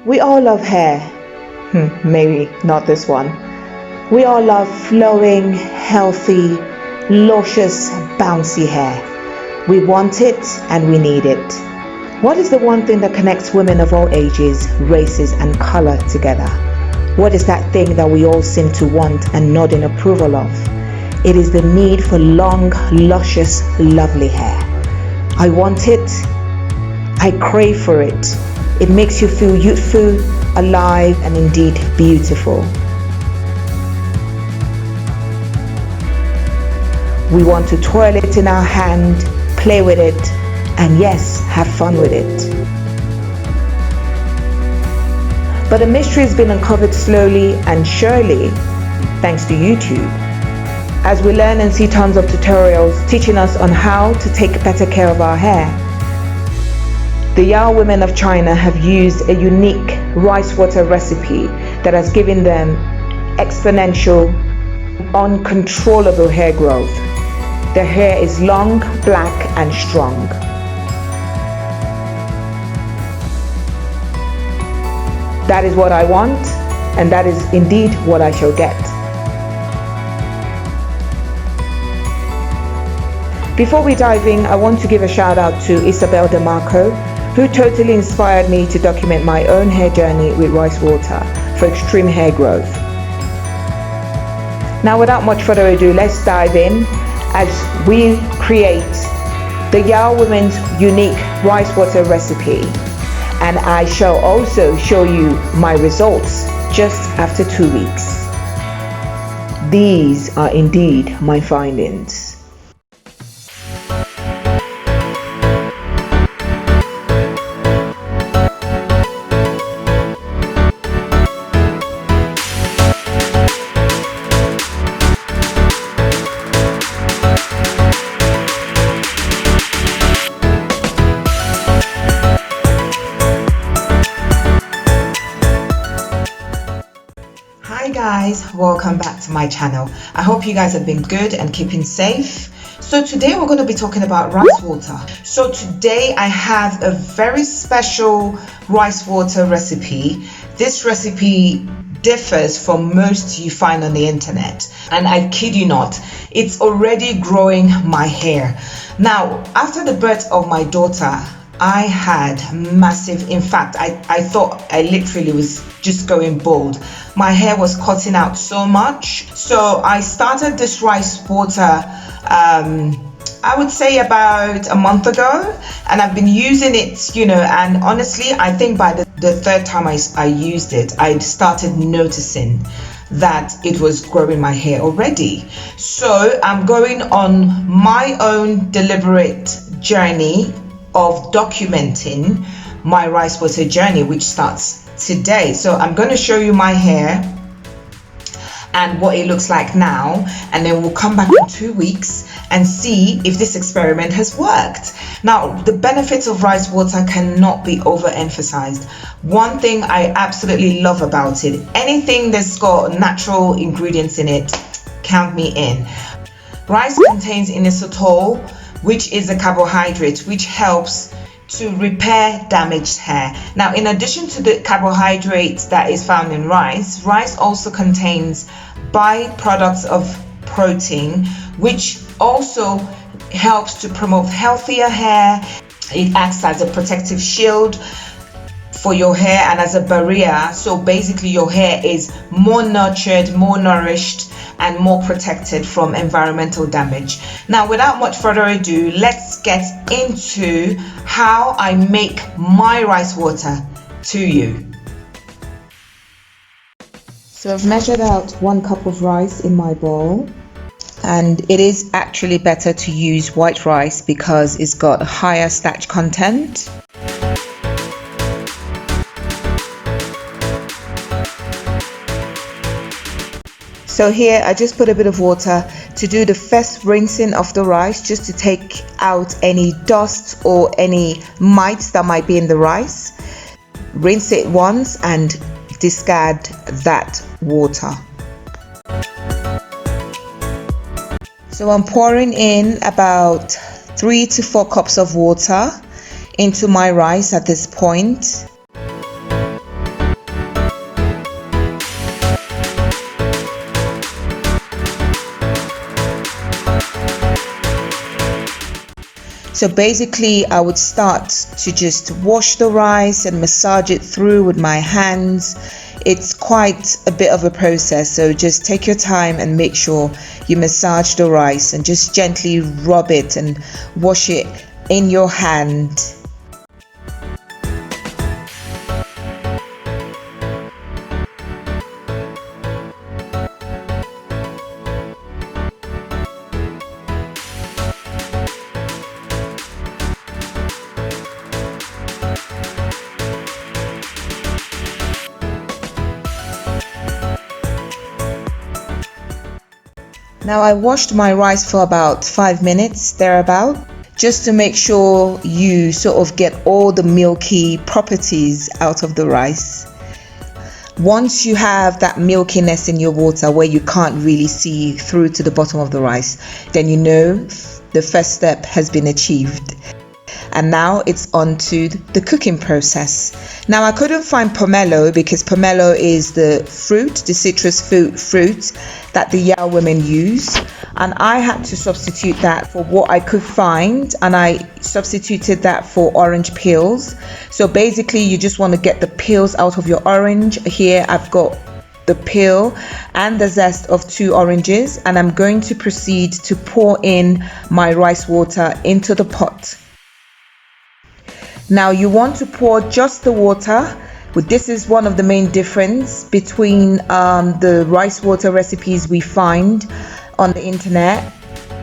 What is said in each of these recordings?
We all love hair. Maybe not this one. We all love flowing, healthy, luscious, bouncy hair. We want it and we need it. What is the one thing that connects women of all ages, races, and color together? What is that thing that we all seem to want and nod in approval of? It is the need for long, luscious, lovely hair. I want it. I crave for it. It makes you feel youthful, alive, and indeed beautiful. We want to twirl it in our hand, play with it, and yes, have fun with it. But the mystery has been uncovered slowly and surely thanks to YouTube, as we learn and see tons of tutorials teaching us on how to take better care of our hair. The Yao women of China have used a unique rice water recipe that has given them exponential, uncontrollable hair growth. Their hair is long, black, and strong. That is what I want, and that is indeed what I shall get. Before we dive in, I want to give a shout out to Isabel DeMarco, who totally inspired me to document my own hair journey with rice water for extreme hair growth. Now, without much further ado, let's dive in as we create the Yao Women's unique rice water recipe, and I shall also show you my results just after 2 weeks. These are indeed my findings. Hi guys, welcome back to my channel. I hope you guys have been good and keeping safe. So today we're going to be talking about rice water. So today I have a very special rice water recipe. This recipe differs from most you find on the internet, and I kid you not, it's already growing my hair. Now, after the birth of my daughter, I had massive, in fact, I thought I literally was just going bald. My hair was cutting out so much. So I started this rice water, I would say about a month ago, and I've been using it, and honestly, I think by the third time I used it, I started noticing that it was growing my hair already. So I'm going on my own deliberate journey of documenting my rice water journey, which starts today. So I'm going to show you my hair and what it looks like now, and then we'll come back in 2 weeks and see if this experiment has worked. Now, the benefits of rice water cannot be overemphasized. One thing I absolutely love about it, anything that's got natural ingredients in it, count me in. Rice contains inositol, which is a carbohydrate which helps to repair damaged hair. Now, in addition to the carbohydrates that is found in rice, rice also contains byproducts of protein, which also helps to promote healthier hair. It acts as a protective shield for your hair and as a barrier. So basically your hair is more nurtured, more nourished, and more protected from environmental damage. Now, without much further ado, let's get into how I make my rice water to you. So I've measured out 1 cup of rice in my bowl, and it is actually better to use white rice because it's got higher starch content. So here I just put a bit of water to do the first rinsing of the rice, just to take out any dust or any mites that might be in the rice. Rinse it once and discard that water. So I'm pouring in about 3 to 4 cups of water into my rice at this point. So basically I would start to just wash the rice and massage it through with my hands. It's quite a bit of a process, so just take your time and make sure you massage the rice and just gently rub it and wash it in your hand. Now I washed my rice for about 5 minutes thereabout, just to make sure you sort of get all the milky properties out of the rice. Once you have that milkiness in your water where you can't really see through to the bottom of the rice, then you know the first step has been achieved. And now it's on to the cooking process. Now I couldn't find pomelo because pomelo is the fruit, the citrus fruit that the Yao women use, and I had to substitute that for what I could find, and I substituted that for orange peels. So basically you just want to get the peels out of your orange. Here I've got the peel and the zest of 2 oranges, and I'm going to proceed to pour in my rice water into the pot. Now you want to pour just the water. This is one of the main difference between the rice water recipes we find on the internet.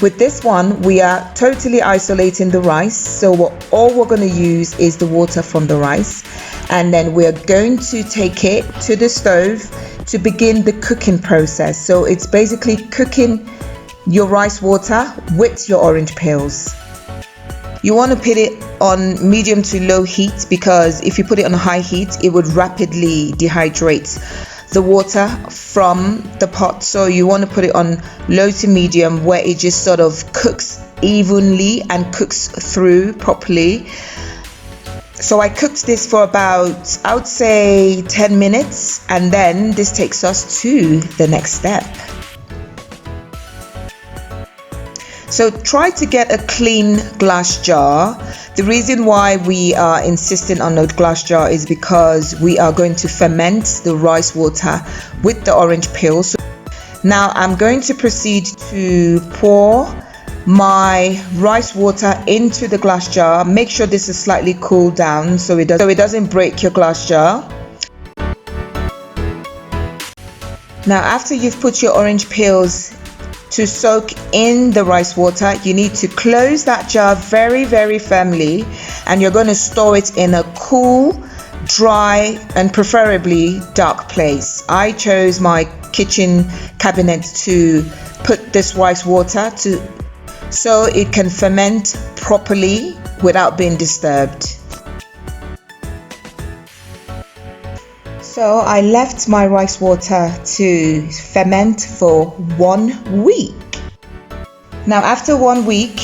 With this one, we are totally isolating the rice. So all we're going to use is the water from the rice. And then we're going to take it to the stove to begin the cooking process. So it's basically cooking your rice water with your orange peels. You want to put it on medium to low heat, because if you put it on high heat, it would rapidly dehydrate the water from the pot. So you want to put it on low to medium, where it just sort of cooks evenly and cooks through properly. So I cooked this for about, I would say 10 minutes, and then this takes us to the next step. So try to get a clean glass jar. The reason why we are insisting on a glass jar is because we are going to ferment the rice water with the orange peel. So now I'm going to proceed to pour my rice water into the glass jar. Make sure this is slightly cooled down so it doesn't break your glass jar. Now after you've put your orange peels to soak in the rice water, you need to close that jar very, very firmly, and you're going to store it in a cool, dry, and preferably dark place. I chose my kitchen cabinet to put this rice water so it can ferment properly without being disturbed. So I left my rice water to ferment for 1 week. Now after 1 week,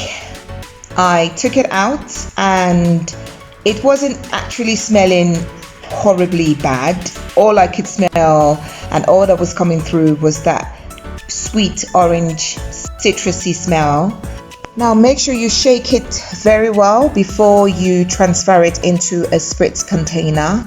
I took it out and it wasn't actually smelling horribly bad. All I could smell and all that was coming through was that sweet orange citrusy smell. Now make sure you shake it very well before you transfer it into a spritz container.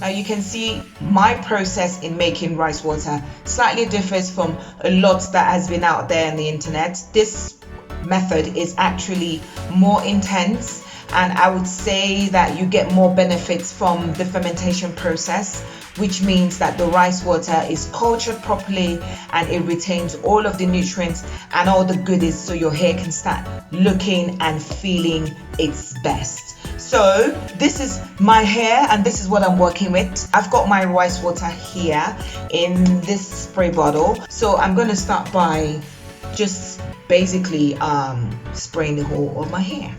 Now you can see my process in making rice water slightly differs from a lot that has been out there on the internet. This method is actually more intense, and I would say that you get more benefits from the fermentation process, which means that the rice water is cultured properly and it retains all of the nutrients and all the goodies, so your hair can start looking and feeling its best. So this is my hair and this is what I'm working with. I've got my rice water here in this spray bottle. So I'm going to start by just basically spraying the whole of my hair.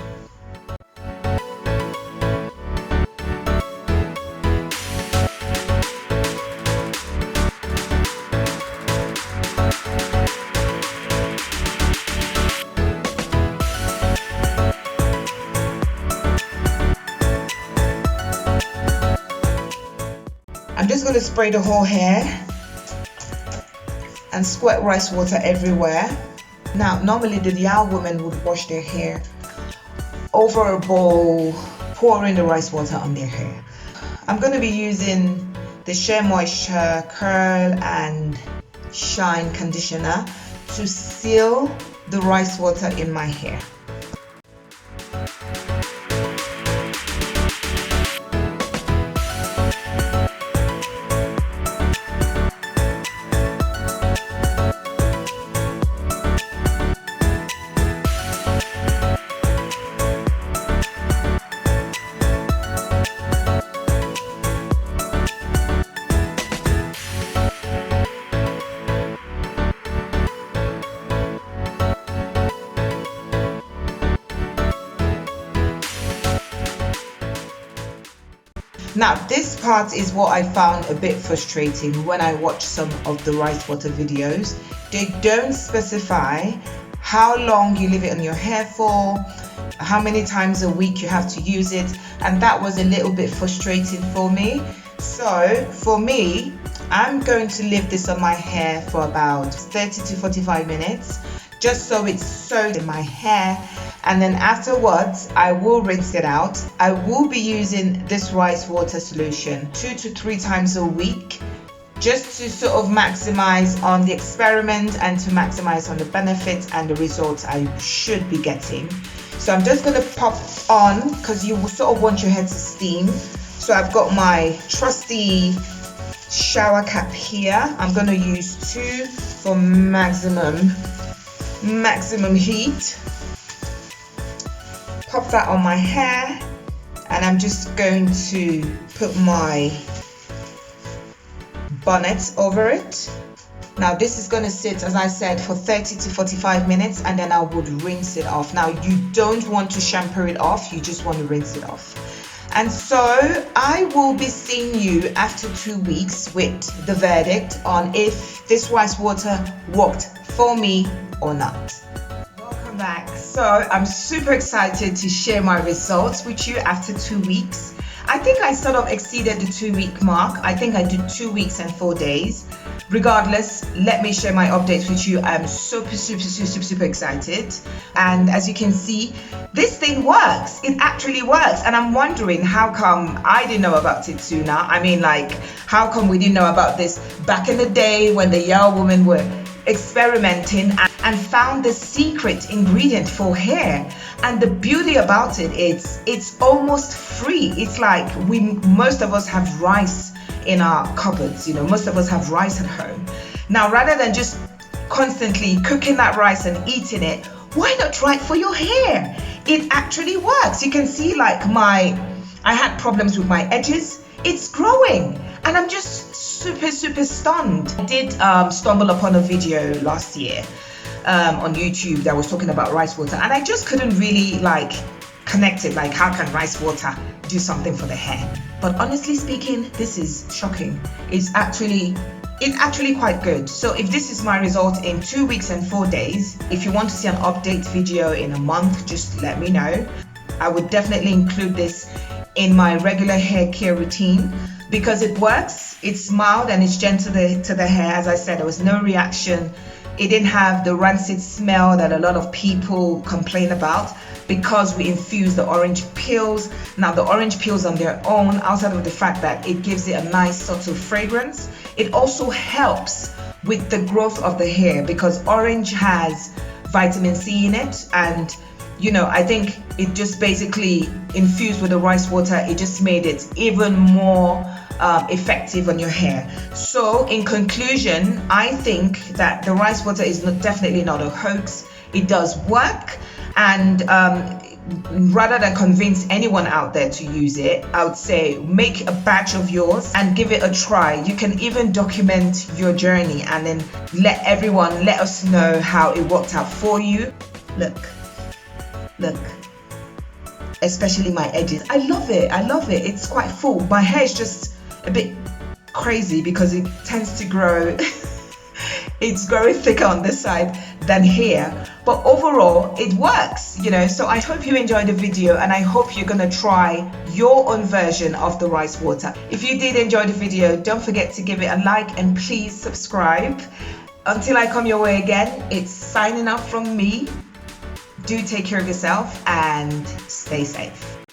I'm just going to spray the whole hair, and squirt rice water everywhere. Now, normally the Yao women would wash their hair over a bowl, pouring the rice water on their hair. I'm going to be using the Shea Moisture Curl and Shine Conditioner to seal the rice water in my hair. Now, this part is what I found a bit frustrating when I watched some of the rice water videos. They don't specify how long you leave it on your hair for, how many times a week you have to use it, and that was a little bit frustrating for me. So for me, I'm going to leave this on my hair for about 30 to 45 minutes, just so it's soaked in my hair. And then afterwards, I will rinse it out. I will be using this rice water solution 2 to 3 times a week, just to sort of maximize on the experiment and to maximize on the benefits and the results I should be getting. So I'm just going to pop on, because you will sort of want your hair to steam. So I've got my trusty shower cap here. I'm going to use 2 for maximum heat. Pop that on my hair, and I'm just going to put my bonnet over it. Now this is going to sit, as I said, for 30 to 45 minutes, and then I would rinse it off. Now you don't want to shampoo it off, you just want to rinse it off. And so I will be seeing you after 2 weeks with the verdict on if this rice water worked for me or not. Welcome back. So I'm super excited to share my results with you after 2 weeks. I think I sort of exceeded the 2-week mark. I think I did 2 weeks and 4 days. Regardless, let me share my updates with you. I'm super excited. And as you can see, this thing works. It actually works. And I'm wondering how come I didn't know about it sooner. I mean, like, how come we didn't know about this back in the day when the Yao women were experimenting and found the secret ingredient for hair. And the beauty about it is it's almost free. It's like most of us have rice in our cupboards, most of us have rice at home. Now, rather than just constantly cooking that rice and eating it, why not try it for your hair? It actually works. You can see, like, I had problems with my edges. It's growing, and I'm just super stunned. I did stumble upon a video last year on YouTube that was talking about rice water, and I just couldn't really connect it. Like, how can rice water do something for the hair? But honestly speaking, this is shocking. It's actually quite good. So if this is my result in 2 weeks and 4 days, if you want to see an update video in a month, just let me know. I would definitely include this in my regular hair care routine because it works. It's mild and it's gentle to the hair. As I said, there was no reaction. It didn't have the rancid smell that a lot of people complain about because we infuse the orange peels. Now, the orange peels on their own, outside of the fact that it gives it a nice subtle fragrance, it also helps with the growth of the hair because orange has vitamin C in it, and I think it just basically infused with the rice water, it just made it even more effective on your hair. So in conclusion, I think that the rice water is definitely not a hoax. It does work, and rather than convince anyone out there to use it, I would say make a batch of yours and give it a try. You can even document your journey and then let us know how it worked out for you. Look, especially my edges. I love it. It's quite full. My hair is just a bit crazy because it tends to grow it's growing thicker on this side than here, but overall it works, so I hope you enjoyed the video, and I hope you're gonna try your own version of the rice water. If you did enjoy the video, don't forget to give it a like and please subscribe. until I come your way again, it's signing off from me. Do take care of yourself and stay safe.